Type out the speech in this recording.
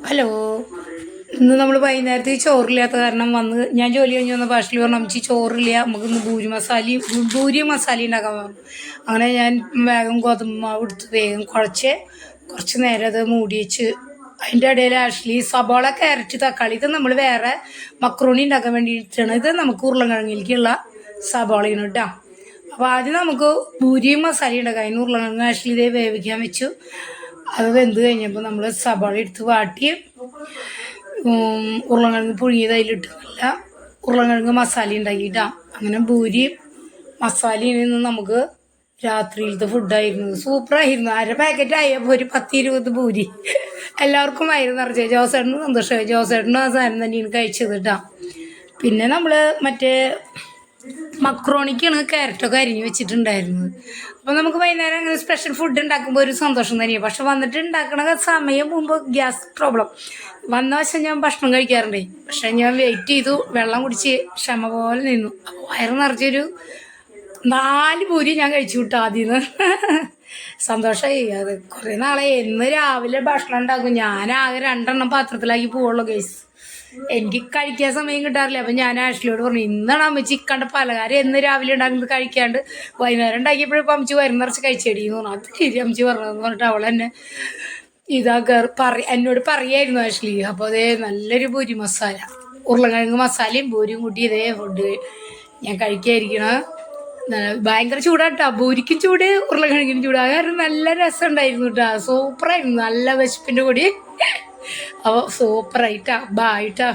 Hello. ഇന്ന് നമ്മൾ വൈകുന്നേരത്ത് ചോറില്ലാത്ത കാരണം വന്ന് ഞാൻ ജോലി കഴിഞ്ഞ് വന്ന ഭാഷയിൽ പറഞ്ഞു അമ്മച്ചി ചോറില്ല, നമുക്കിന്ന് ഭൂരി മസാല ഉണ്ടാക്കാൻ പറഞ്ഞു. അങ്ങനെ ഞാൻ വേഗം ഗോതമ്പ് മാവ് എടുത്ത് വേഗം കുഴച്ച് കുറച്ച് നേരം അത് മൂടി വെച്ച് അതിൻ്റെ ഇടയിൽ ആഷ്ലി സബോള, ക്യാരറ്റ്, തക്കാളി ഇത് നമ്മൾ വേറെ മക്രോണി ഉണ്ടാക്കാൻ വേണ്ടിയിട്ടാണ്. ഇത് നമുക്ക് ഉരുളക്കിഴങ്ങിലേക്കുള്ള സബോളയാണ് കേട്ടോ. അപ്പോൾ ആദ്യം നമുക്ക് ഭൂരിയും മസാല ഉണ്ടാക്കാം. അതിന് ഉരുളക്കിഴങ്ങ് ആഷ്ലി ഇതേ വേവിക്കാൻ വെച്ചു. അത് വെന്ത് കഴിഞ്ഞപ്പോൾ നമ്മൾ സബോള എടുത്ത് വാട്ടി ഉരുളക്കിഴങ്ങ് പുഴുങ്ങിയത് അതിലിട്ട് നല്ല ഉരുളക്കിഴങ്ങ് മസാല ഉണ്ടാക്കിയിട്ടാണ്. അങ്ങനെ ഭൂരി മസാലയിൽ നിന്ന് നമുക്ക് രാത്രിയിലത്തെ ഫുഡായിരുന്നു. സൂപ്പറായിരുന്നു. അര പാക്കറ്റ് ആയപ്പോൾ ഒരു 10-20 ഭൂരി എല്ലാവർക്കും വയറ് നിറച്ച്. ജോസേട്ടനും സന്തോഷമായി. ജോസേട്ടനും ആ സാധനം തന്നെയാണ് കഴിച്ചത് കേട്ടോ. പിന്നെ നമ്മൾ മറ്റേ മക്രോണിക്കാണ് ക്യാരറ്റൊക്കെ അരിഞ്ഞ് വെച്ചിട്ടുണ്ടായിരുന്നത്. അപ്പോൾ നമുക്ക് വൈകുന്നേരം അങ്ങനെ സ്പെഷ്യൽ ഫുഡ് ഉണ്ടാക്കുമ്പോൾ ഒരു സന്തോഷം തന്നെയാണ്. പക്ഷെ വന്നിട്ട് ഉണ്ടാക്കണ സമയം മുമ്പ് ഗ്യാസ് പ്രോബ്ലം വന്ന വശം ഞാൻ ഭക്ഷണം കഴിക്കാറുണ്ടേ. പക്ഷെ ഞാൻ വെയിറ്റ് ചെയ്തു, വെള്ളം കുടിച്ച് ക്ഷമ പോലെ നിന്നു. അപ്പോൾ വയറ് നിറച്ചൊരു 4 പൂരി ഞാൻ കഴിച്ചു വിട്ടു ആദ്യം. സന്തോഷമായി. അത് കുറേ നാളെ എന്ന് രാവിലെ ഭക്ഷണം ഉണ്ടാക്കും. ഞാനാകെ 2 എണ്ണം പാത്രത്തിലാക്കി പോവുള്ളൂ ഗൈസ്. എനിക്ക് കഴിക്കാൻ സമയം കിട്ടാറില്ല. അപ്പം ഞാൻ ആഷ്ലിയോട് പറഞ്ഞു ഇന്നാണ് അമ്മച്ചി ഇക്കണ്ട പലഹാരം എന്ന് രാവിലെ ഉണ്ടാക്കുന്നത് കഴിക്കാണ്ട് വൈകുന്നേരം ഉണ്ടാക്കിയപ്പോഴും അമ്മച്ചി വയറ് നിറച്ച് കഴിച്ചേടിയെന്ന് പറഞ്ഞു. അത് ശരി അമ്മച്ചി പറഞ്ഞതെന്ന് പറഞ്ഞിട്ട് അവൾ എന്നെ എന്നോട് പറയായിരുന്നു ആഷ്ലി. അപ്പോൾ അതേ നല്ലൊരു പൂരി മസാല, ഉരുളക്കിഴങ്ങ് മസാലയും പൂരിയും കൂട്ടി ഇതേ ഫുഡ് ഞാൻ കഴിക്കാതിരിക്കണം. ഭയങ്കര ചൂടാട്ടോ. പൂരിക്കും ചൂട്, ഉരുളക്കിഴങ്ങിനും ചൂട്. കാരണം നല്ല രസം ഉണ്ടായിരുന്നു കേട്ടോ. സൂപ്പറായിരുന്നു. നല്ല വിശപ്പിൻ്റെ കൂടി. അപ്പോൾ സൂപ്പറായിട്ടാ. ബായിട്ടാ.